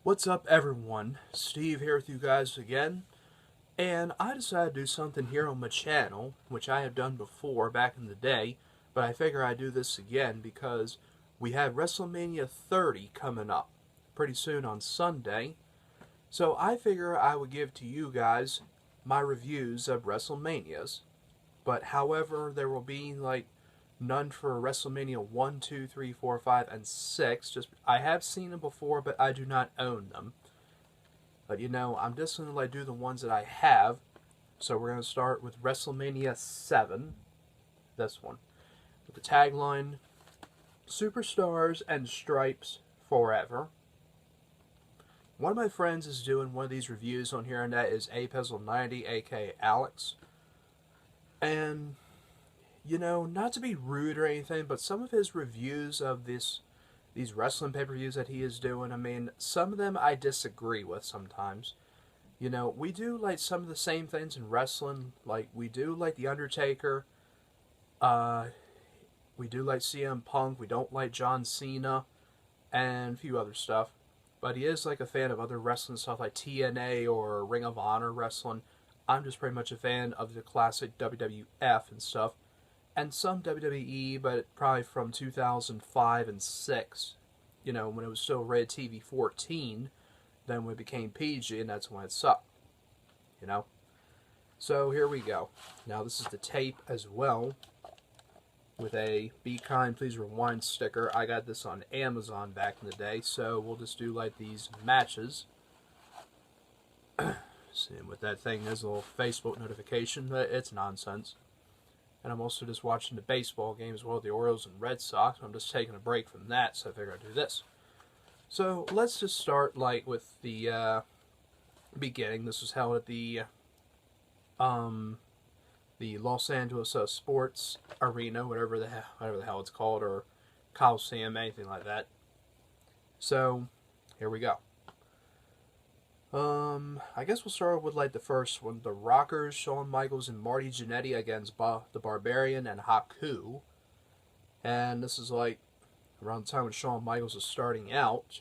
What's up, everyone? Steve here with you guys again, and I decided to do something here on my channel, which I have done before back in the day, but I figure I'd do this again because we have Wrestlemania 30 coming up pretty soon on Sunday, so I figure I would give to you guys my reviews of WrestleManias, but however, there will be none for WrestleMania 1, 2, 3, 4, 5, and 6. Just I have seen them before, but I do not own them. But I'm just going to do the ones that I have. So we're going to start with WrestleMania 7. This one. With the tagline, Superstars and Stripes Forever. One of my friends is doing one of these reviews on here, and that is Apezzle90, aka Alex. And not to be rude or anything, but some of his reviews of these wrestling pay-per-views that he is doing, I mean, some of them I disagree with sometimes. We do like some of the same things in wrestling. Like, we do like The Undertaker. We do like CM Punk. We don't like John Cena. And a few other stuff. But he is like a fan of other wrestling stuff like TNA or Ring of Honor wrestling. I'm just pretty much a fan of the classic WWF and stuff. And some WWE, but probably from 2005 and 6, when it was still rated TV 14, then when it became PG, and that's when it sucked, So here we go. Now this is the tape as well, with a Be Kind, Please Rewind sticker. I got this on Amazon back in the day, so we'll just do like these matches. See what that thing is, a little Facebook notification, but it's nonsense. And I'm also just watching the baseball game as well, the Orioles and Red Sox. I'm just taking a break from that, so I figured I'd do this. So let's just start with the beginning. This was held at the Los Angeles Sports Arena, whatever the hell it's called, or Coliseum, anything like that. So here we go. I guess we'll start with the first one. The Rockers, Shawn Michaels and Marty Jannetty against the Barbarian and Haku. And this is around the time when Shawn Michaels was starting out.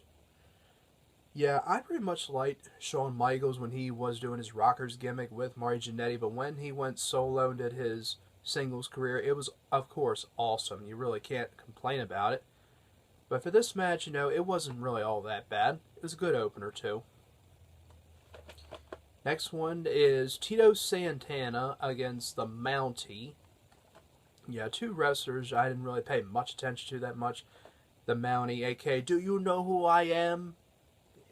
Yeah, I pretty much liked Shawn Michaels when he was doing his Rockers gimmick with Marty Jannetty, but when he went solo and did his singles career, it was, of course, awesome. You really can't complain about it. But for this match, it wasn't really all that bad. It was a good opener, too. Next one is Tito Santana against the Mountie. Yeah, two wrestlers I didn't really pay much attention to that much. The Mountie, aka Do You Know Who I Am?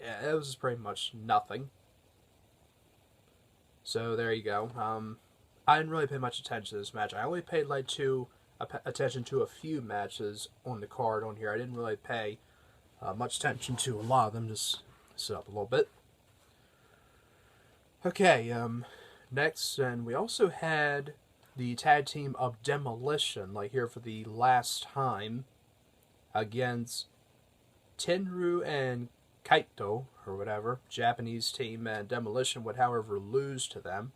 Yeah, it was pretty much nothing. So there you go. I didn't really pay much attention to this match. I only paid attention to a few matches on the card on here. I didn't really pay much attention to a lot of them. Just sit up a little bit. Okay, next, and we also had the tag team of Demolition, here for the last time, against Tenryu and Kaito, or whatever, Japanese team, and Demolition would, however, lose to them.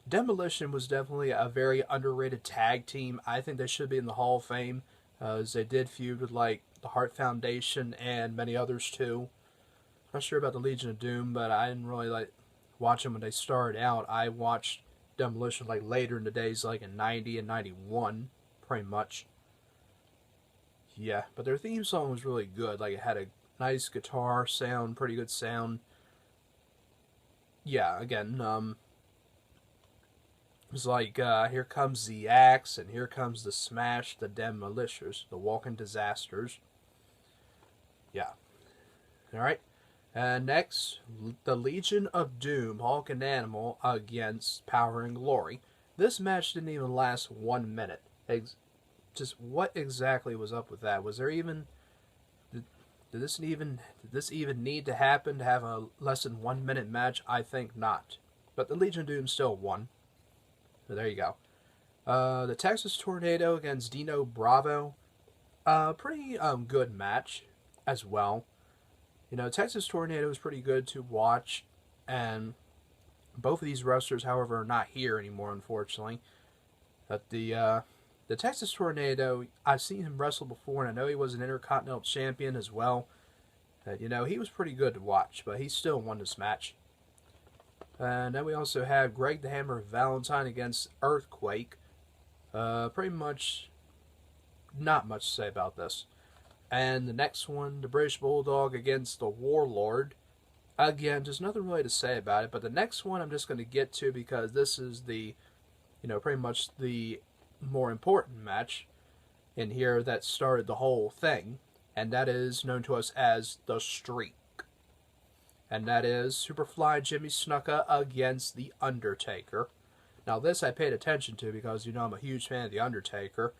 Demolition was definitely a very underrated tag team. I think they should be in the Hall of Fame, as they did feud with, the Hart Foundation and many others, too. Not sure about the Legion of Doom, but I didn't really, watch them when they started out. I watched Demolition later in the days, in 90 and 91, pretty much. Yeah, but their theme song was really good. It had a nice guitar sound, pretty good sound. Yeah, again, it was Here Comes the Axe, and Here Comes the Smash, the Demolishers, the Walking Disasters. Yeah. Alright. Next, the Legion of Doom, Hulk and Animal against Power and Glory. This match didn't even last 1 minute. Just what exactly was up with that? Was there even... Did this even need to happen to have a less than 1 minute match? I think not. But the Legion of Doom still won. So there you go. The Texas Tornado against Dino Bravo. Pretty good match as well. Texas Tornado is pretty good to watch, and both of these wrestlers, however, are not here anymore, unfortunately. But the Texas Tornado, I've seen him wrestle before, and I know he was an Intercontinental Champion as well. You know, he was pretty good to watch, but he still won this match. And then we also have Greg the Hammer Valentine against Earthquake. Pretty much not much to say about this. And the next one, the British Bulldog against the Warlord. Again, there's nothing really to say about it, but the next one I'm just going to get to because this is the, pretty much the more important match in here that started the whole thing. And that is known to us as the Streak. And that is Superfly Jimmy Snuka against The Undertaker. Now this I paid attention to because, I'm a huge fan of The Undertaker.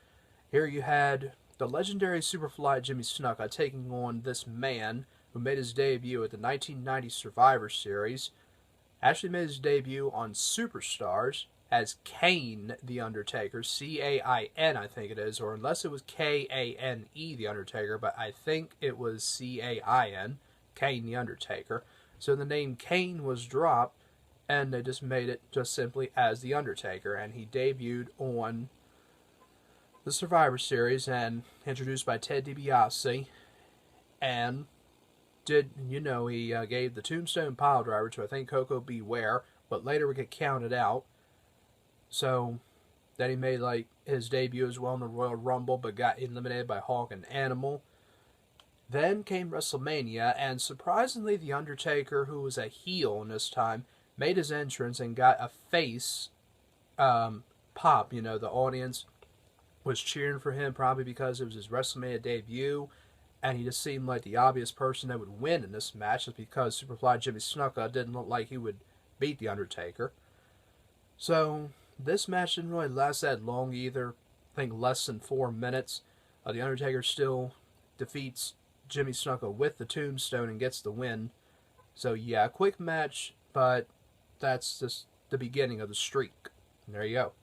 Here you had the legendary Superfly Jimmy Snuka taking on this man who made his debut at the 1990 Survivor Series. Actually made his debut on Superstars as Kane The Undertaker. C-A-I-N, I think it is, or unless it was K-A-N-E The Undertaker, but I think it was C-A-I-N, Kane The Undertaker. So the name Kane was dropped, and they just made it just simply as The Undertaker, and he debuted on the Survivor Series and introduced by Ted DiBiase, and he gave the Tombstone Piledriver to, I think, Coco Beware, but later would get counted out. So then he made his debut as well in the Royal Rumble, but got eliminated by Hawk and Animal. Then came WrestleMania, and surprisingly, The Undertaker, who was a heel in this time, made his entrance and got a face pop. The audience was cheering for him probably because it was his WrestleMania debut, and he just seemed like the obvious person that would win in this match just because Superfly Jimmy Snuka didn't look like he would beat The Undertaker. So this match didn't really last that long either. I think less than 4 minutes. The Undertaker still defeats Jimmy Snuka with the Tombstone and gets the win. So yeah, quick match, but that's just the beginning of the streak. And there you go.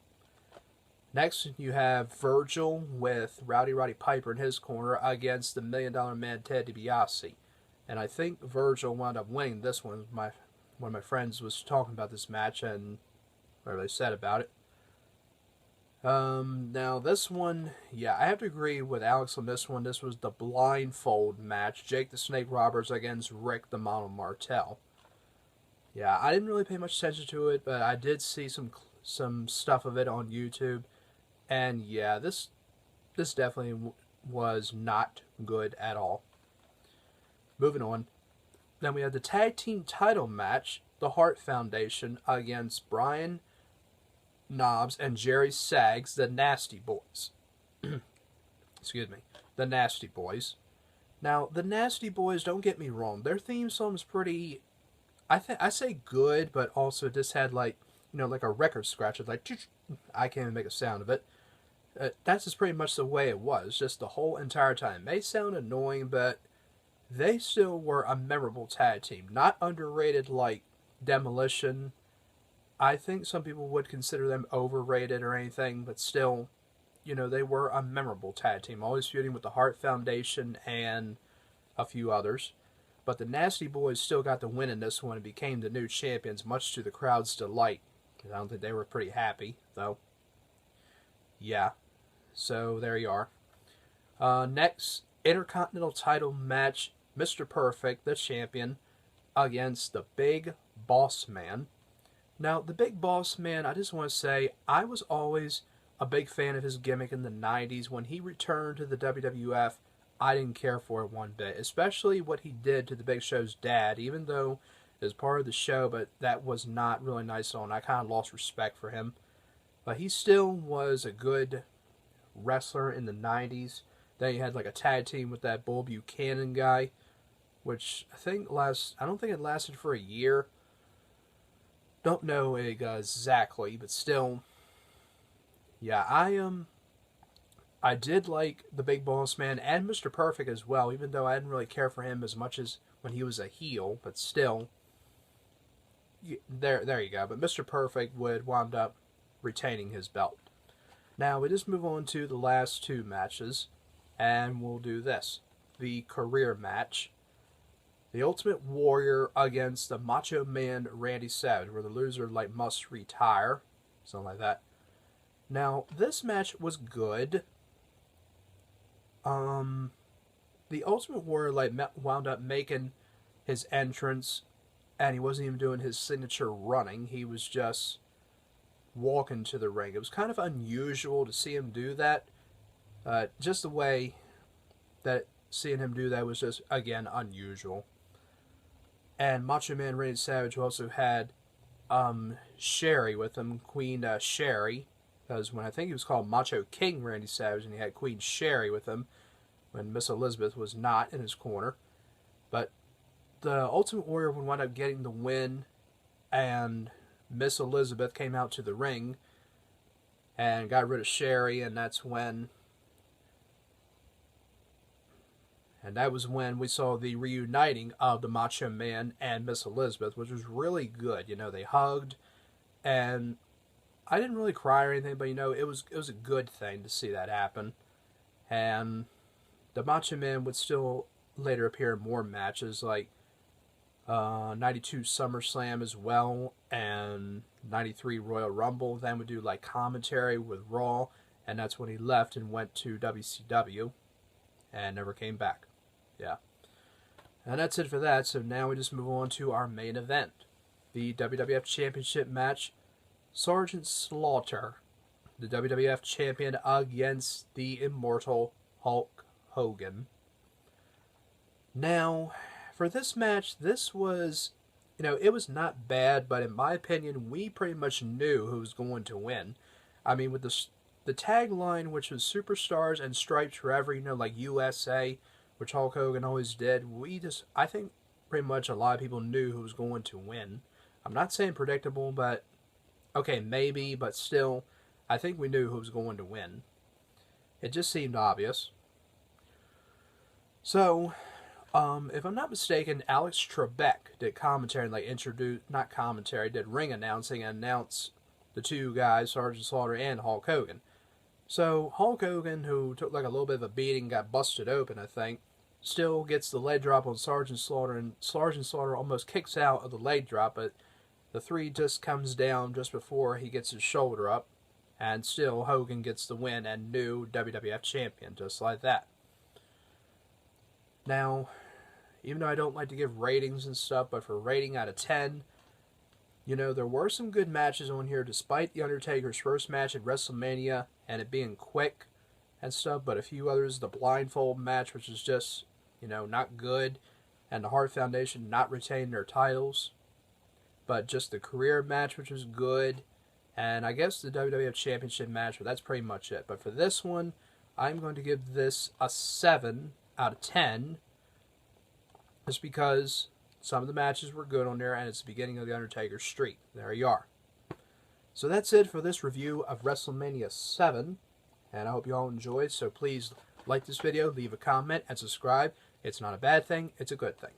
Next, you have Virgil with Rowdy Roddy Piper in his corner against the $1 Million Man Ted DiBiase. And I think Virgil wound up winning this one. One of my friends was talking about this match and whatever they said about it. Now this one, yeah, I have to agree with Alex on this one. This was the blindfold match. Jake the Snake Roberts against Rick the Model Martel. Yeah, I didn't really pay much attention to it, but I did see some stuff of it on YouTube. And yeah, this definitely was not good at all. Moving on. Then we had the tag team title match, the Hart Foundation against Brian Knobbs and Jerry Saggs, the Nasty Boys. Excuse me, the Nasty Boys. Now, the Nasty Boys, don't get me wrong, their theme song is pretty, I say good, but also just had like a record scratch. It's like, I can't even make a sound of it. That's just pretty much the way it was, just the whole entire time. It may sound annoying, but they still were a memorable tag team. Not underrated like Demolition. I think some people would consider them overrated or anything, but still, they were a memorable tag team. Always feuding with the Hart Foundation and a few others. But the Nasty Boys still got the win in this one and became the new champions, much to the crowd's delight. I don't think they were pretty happy, though. Yeah, so there you are. Next, Intercontinental title match, Mr. Perfect, the champion, against the Big Boss Man. Now, the Big Boss Man, I just want to say, I was always a big fan of his gimmick in the 90s. When he returned to the WWF, I didn't care for it one bit, especially what he did to the Big Show's dad, even though it was part of the show, but that was not really nice on. I kind of lost respect for him. But he still was a good wrestler in the 90s. Then he had like a tag team with that Bull Buchanan guy, which I don't think it lasted for a year. Don't know exactly, but still, yeah, I did like the Big Boss Man and Mr. Perfect as well, even though I didn't really care for him as much as when he was a heel, but still, there you go. But Mr. Perfect would wind up retaining his belt. Now, we just move on to the last two matches, and we'll do this. The career match. The Ultimate Warrior against the Macho Man Randy Savage, where the loser must retire, something like that. Now, this match was good. The the Ultimate Warrior like wound up making his entrance, and he wasn't even doing his signature running. He was just walking to the ring. It was kind of unusual to see him do that. Just the way that seeing him do that was just, again, unusual. And Macho Man Randy Savage also had Sherry with him, Queen Sherry, because when I think he was called Macho King Randy Savage, and he had Queen Sherry with him when Miss Elizabeth was not in his corner. But the Ultimate Warrior would wind up getting the win, and Miss Elizabeth came out to the ring and got rid of Sherry, and that was when we saw the reuniting of the Macho Man and Miss Elizabeth, which was really good. You know, they hugged, and I didn't really cry or anything, but you know, it was a good thing to see that happen. And the Macho Man would still later appear in more matches, like 92 SummerSlam as well, and 93 Royal Rumble. Then would do like commentary with Raw, and that's when he left and went to WCW and never came back. Yeah. And that's it for that. So now we just move on to our main event, the WWF Championship match. Sergeant Slaughter, the WWF Champion, against the Immortal Hulk Hogan. Now, for this match, this was, you know, it was not bad, but in my opinion, we pretty much knew who was going to win. I mean, with the tagline, which was Superstars and Stripes Forever, you know, like USA, which Hulk Hogan always did, I think pretty much a lot of people knew who was going to win. I'm not saying predictable, but, okay, maybe, but still, I think we knew who was going to win. It just seemed obvious. So, if I'm not mistaken, Alex Trebek did commentary, like did ring announcing and announced the two guys, Sergeant Slaughter and Hulk Hogan. So, Hulk Hogan, who took like a little bit of a beating, got busted open, I think, still gets the leg drop on Sergeant Slaughter, and Sergeant Slaughter almost kicks out of the leg drop, but the three just comes down just before he gets his shoulder up, and still Hogan gets the win and new WWF Champion, just like that. Now, even though I don't like to give ratings and stuff, but for rating out of 10, you know, there were some good matches on here, despite The Undertaker's first match at WrestleMania and it being quick and stuff, but a few others, the blindfold match, which is just, you know, not good, and the Hart Foundation not retaining their titles, but just the career match, which was good, and I guess the WWF Championship match, but that's pretty much it. But for this one, I'm going to give this a 7 out of 10, just because some of the matches were good on there, and it's the beginning of the Undertaker's streak. There you are. So that's it for this review of WrestleMania 7, and I hope you all enjoyed. So please like this video, leave a comment, and subscribe. It's not a bad thing, it's a good thing.